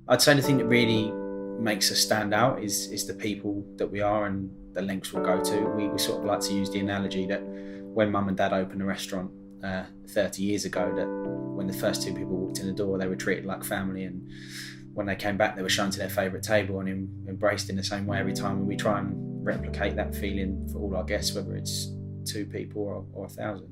I'd say the thing that really makes us stand out is the people that we are and the lengths we'll go to. We sort of like to use the analogy that when mum and dad opened a restaurant 30 years ago, that when the first two people walked in the door, they were treated like family, and when they came back, they were shown to their favourite table and embraced in the same way every time. And we try and replicate that feeling for all our guests, whether it's two people or 1,000.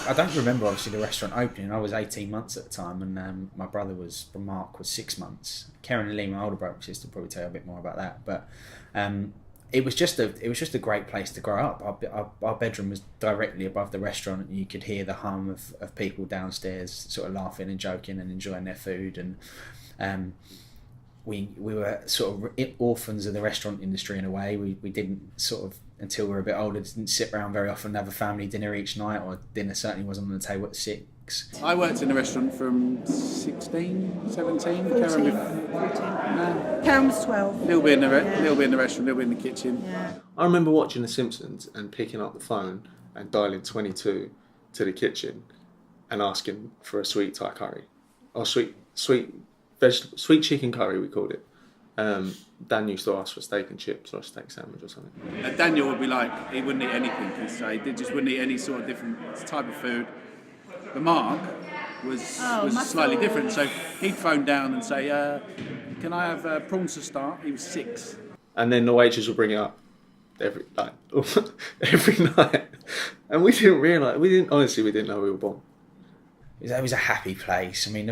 I don't remember obviously the restaurant opening. I was 18 months at the time, and my brother Mark was 6 months. Karen and Lee, my older brother and sister, probably tell you a bit more about that. But it was just a great place to grow up. Our bedroom was directly above the restaurant, and you could hear the hum of people downstairs sort of laughing and joking and enjoying their food. And we were sort of orphans of the restaurant industry in a way. We didn't sort of, until we were a bit older, didn't sit around very often and have a family dinner each night, or dinner certainly wasn't on the table at 6. I worked in the restaurant from 16, 17. 14. Karen was 12. Little bit in the restaurant, little bit in the kitchen. Yeah. I remember watching The Simpsons and picking up the phone and dialing 22 to the kitchen and asking for a sweet Thai curry, or sweet chicken curry, we called it. Dan used to ask for steak and chips or a steak sandwich or something. Daniel would be like, he wouldn't eat anything, he'd say. He just wouldn't eat any sort of different type of food. But Mark was slightly different, so he'd phone down and say, can I have prawns to start? He was 6. And then the waitress would bring it up every night. And we didn't realise, we didn't know we were born. It was a happy place. I mean,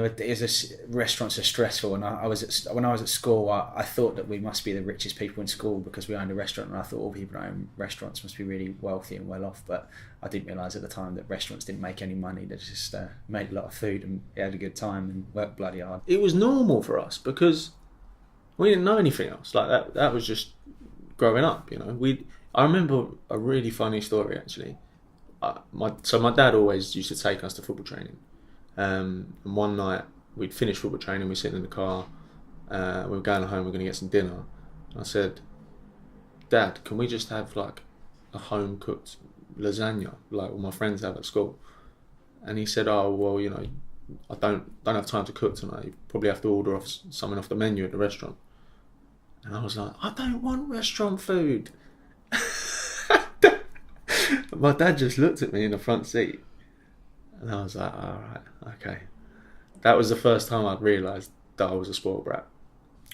restaurants are stressful, and when I was at school, I thought that we must be the richest people in school because we owned a restaurant, and I thought all people who own restaurants must be really wealthy and well off. But I didn't realise at the time that restaurants didn't make any money. They just made a lot of food and had a good time and worked bloody hard. It was normal for us because we didn't know anything else. Like that. That was just growing up, you know. I remember a really funny story actually. My dad always used to take us to football training. And one night we'd finished football training, we were sitting in the car, we were going home, we were going to get some dinner. And I said, Dad, can we just have like a home cooked lasagna like all my friends have at school? And he said, oh well, you know, I don't have time to cook tonight, you probably have to order off something off the menu at the restaurant. And I was like, I don't want restaurant food. My dad just looked at me in the front seat. And I was like, all right, okay. That was the first time I'd realised that I was a spoiled brat.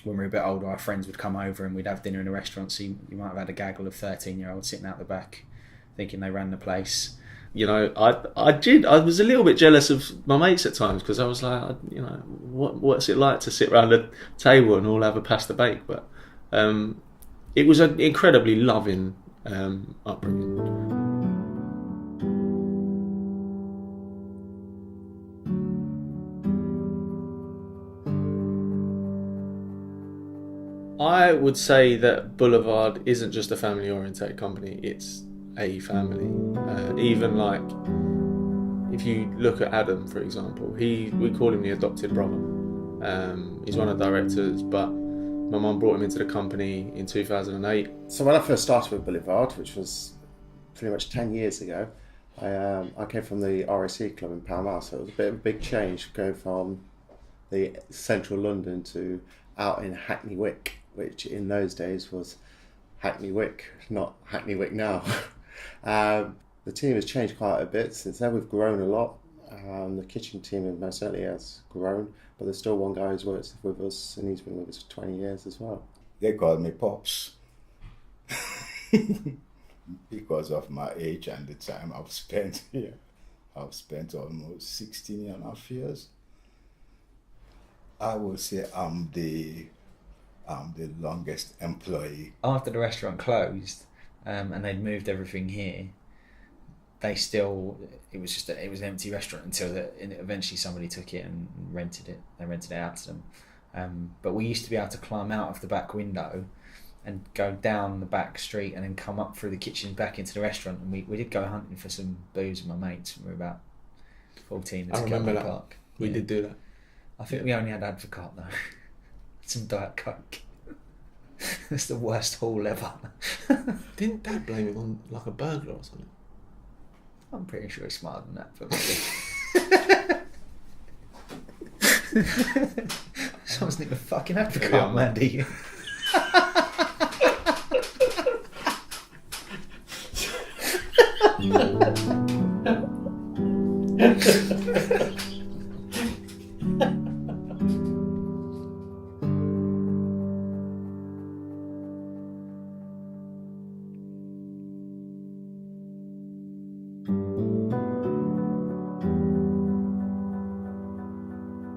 When we were a bit older, our friends would come over and we'd have dinner in a restaurant, so you might have had a gaggle of 13-year-olds sitting out the back thinking they ran the place. You know, I was a little bit jealous of my mates at times because I was like, you know, what's it like to sit around a table and all have a pasta bake? But it was an incredibly loving upbringing. I would say that Boulevard isn't just a family-oriented company, it's a family. Even like, if you look at Adam, for example, we call him the adopted brother. He's one of the directors, but my mum brought him into the company in 2008. So when I first started with Boulevard, which was pretty much 10 years ago, I came from the RSC club in Pall Mall, so it was a bit of a big change going from the central London to out in Hackney Wick, which in those days was Hackney Wick, not Hackney Wick now. The team has changed quite a bit since then. We've grown a lot. The kitchen team most certainly has grown, but there's still one guy who's worked with us, and he's been with us for 20 years as well. They call me Pops because of my age and the time I've spent here. I've spent almost 16 and a half years. I would say I'm the longest employee. After the restaurant closed and they'd moved everything here, it was an empty restaurant until eventually somebody took it and rented it. They rented it out to them. But we used to be able to climb out of the back window and go down the back street and then come up through the kitchen back into the restaurant. And we did go hunting for some booze with my mates when we were about 14. I remember that. Park. We did do that. I think we only had Advocaat though. Some Diet Coke. That's the worst haul ever. Didn't Dad blame him on like a burglar or something? I'm pretty sure he's smarter than that, probably. Someone's nicked the fucking apricot, Mandy.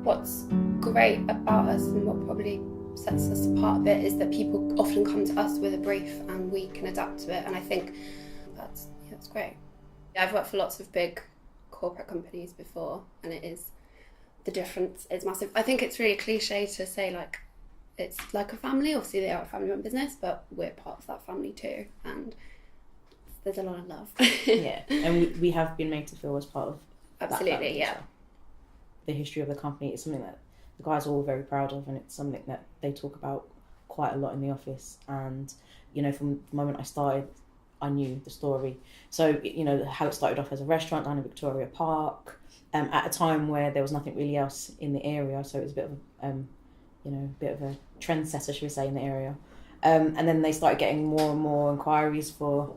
What's great about us and what probably sets us apart a bit is that people often come to us with a brief and we can adapt to it, and I think that's great. I've worked for lots of big corporate companies before, and the difference is massive. I think it's really cliche to say like it's like a family. Obviously they are a family-run business, but we're part of that family too, and there's a lot of love. Yeah, and we have been made to feel as part of Absolutely, that family, yeah. so. The history of the company is something that the guys are all very proud of, and it's something that they talk about quite a lot in the office. And from the moment I started, I knew the story. So how it started off as a restaurant down in Victoria Park, at a time where there was nothing really else in the area, so it was a bit of a trendsetter, should we say, in the area. And then they started getting more and more inquiries for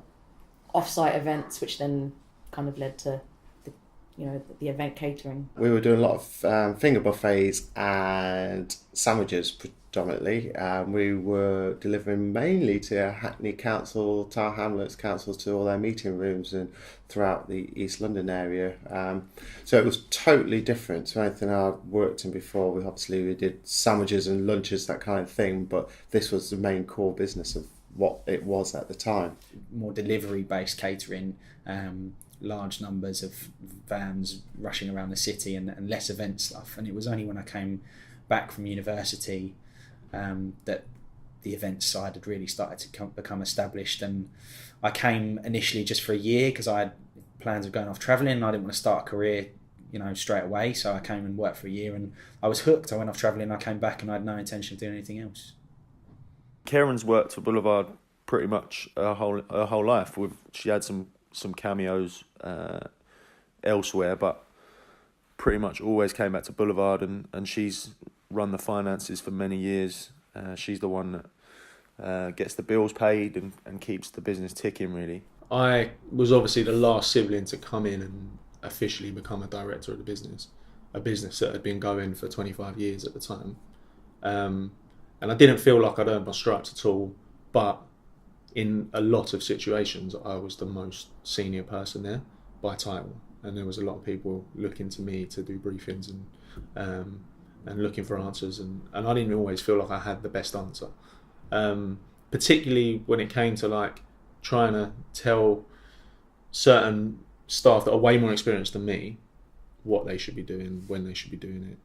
off-site events, which then kind of led to the event catering. We were doing a lot of finger buffets and sandwiches predominantly. We were delivering mainly to Hackney Council, Tower Hamlets councils, to all their meeting rooms and throughout the East London area. So it was totally different to anything I'd worked in before. We did sandwiches and lunches, that kind of thing, but this was the main core business of what it was at the time. More delivery-based catering, large numbers of vans rushing around the city, and less event stuff. And it was only when I came back from university that the event side had really started to become established. And I came initially just for a year because I had plans of going off travelling, and I didn't want to start a career straight away. So I came and worked for a year, and I was hooked. I went off travelling, I came back, and I had no intention of doing anything else. Karen's worked for Boulevard pretty much her whole life. She had some cameos elsewhere, but pretty much always came back to Boulevard, and she's run the finances for many years. She's the one that gets the bills paid and keeps the business ticking, really. I was obviously the last sibling to come in and officially become a director of the business, a business that had been going for 25 years at the time. And I didn't feel like I'd earned my stripes at all, but in a lot of situations, I was the most senior person there by title, and there was a lot of people looking to me to do briefings and looking for answers, and I didn't always feel like I had the best answer, particularly when it came to like trying to tell certain staff that are way more experienced than me what they should be doing, when they should be doing it,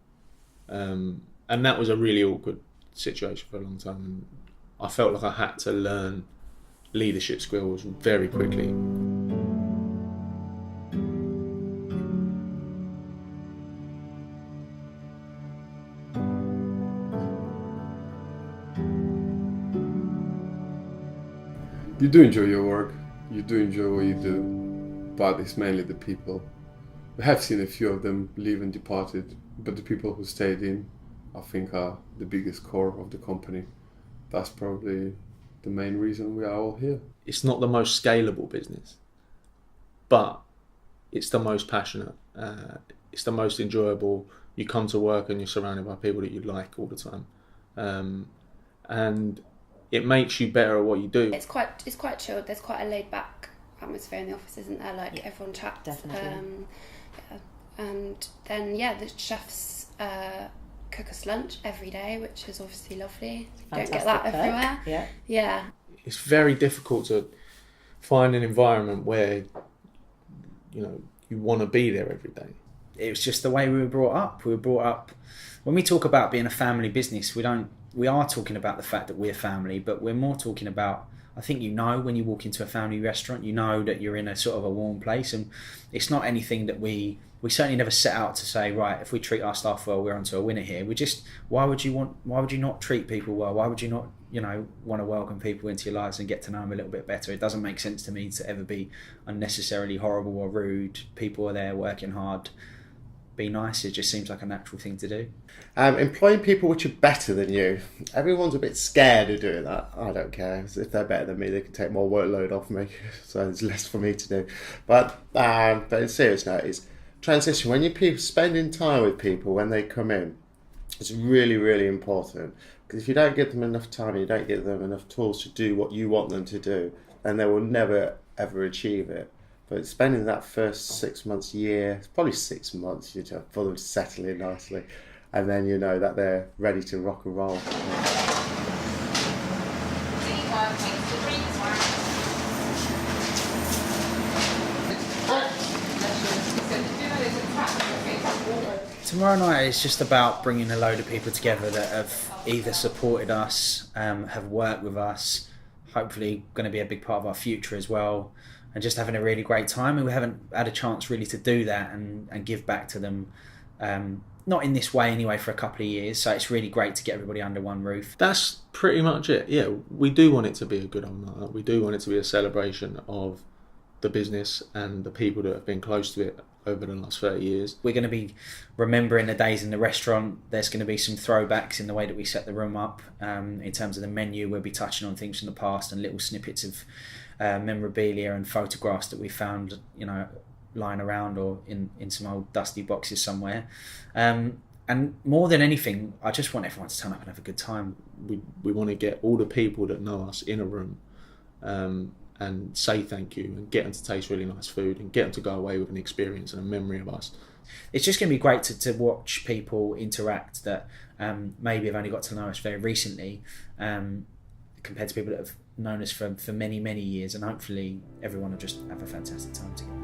and that was a really awkward situation for a long time, and I felt like I had to learn leadership skills very quickly. You do enjoy your work, you do enjoy what you do, but it's mainly the people. We have seen a few of them leave and departed, but the people who stayed in, I think, are the biggest core of the company. That's probably the main reason we are all here. It's not the most scalable business, but it's the most passionate. It's the most enjoyable. You come to work and you're surrounded by people that you like all the time, and it makes you better at what you do. It's quite chilled. There's quite a laid back atmosphere in the office, isn't there? Like everyone chats. Definitely. And then the chefs cook us lunch every day, which is obviously lovely. Don't get that everywhere. Yeah. It's very difficult to find an environment where you want to be there every day. It was just the way we were brought up. We were brought up. When we talk about being a family business, we are talking about the fact that we're family, but we're more talking about, I think when you walk into a family restaurant, you know that you're in a sort of a warm place, and it's not anything that we certainly never set out to say, right, if we treat our staff well, we're onto a winner here. Why would you not treat people well? Why would you not you know, want to welcome people into your lives and get to know them a little bit better. It doesn't make sense to me to ever be unnecessarily horrible or rude. People are there working hard. Be nice. It just seems like a natural thing to do. Employing people which are better than you. Everyone's a bit scared of doing that. I don't care. If they're better than me, they can take more workload off me, so there's less for me to do. But in serious note, is transition. When you're spending time with people when they come in, it's really, really important. Because if you don't give them enough time, you don't give them enough tools to do what you want them to do, then they will never, ever achieve it. But spending that first 6 months, year, probably 6 months, you know, for them to settle in nicely, and then you know that they're ready to rock and roll. Tomorrow night is just about bringing a load of people together that have either supported us, have worked with us, hopefully going to be a big part of our future as well, and just having a really great time. And we haven't had a chance really to do that and give back to them, not in this way anyway, for a couple of years. So it's really great to get everybody under one roof. That's pretty much it. Yeah, we do want it to be a good old night. We do want it to be a celebration of the business and the people that have been close to it over the last 30 years. We're going to be remembering the days in the restaurant. There's going to be some throwbacks in the way that we set the room up. In terms of the menu, we'll be touching on things from the past and little snippets of memorabilia and photographs that we found, you know, lying around or in some old dusty boxes somewhere. And more than anything, I just want everyone to turn up and have a good time. We want to get all the people that know us in a room and say thank you and get them to taste really nice food and get them to go away with an experience and a memory of us. It's just going to be great to watch people interact that maybe have only got to know us very recently, compared to people that have known us for many, many years, and hopefully everyone will just have a fantastic time together.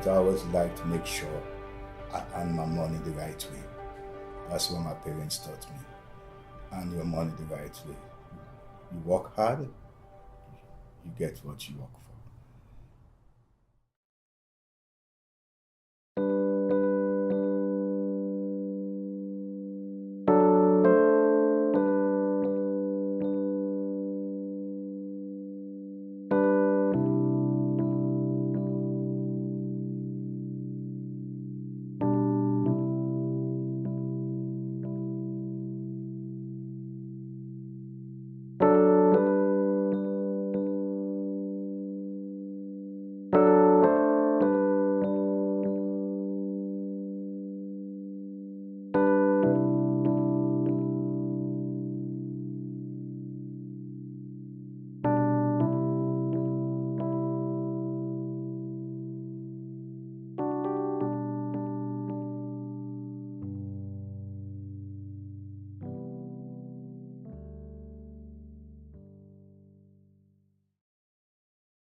I always like to make sure I earn my money the right way. That's what my parents taught me. Earn your money the right way. You work hard, you get what you work for.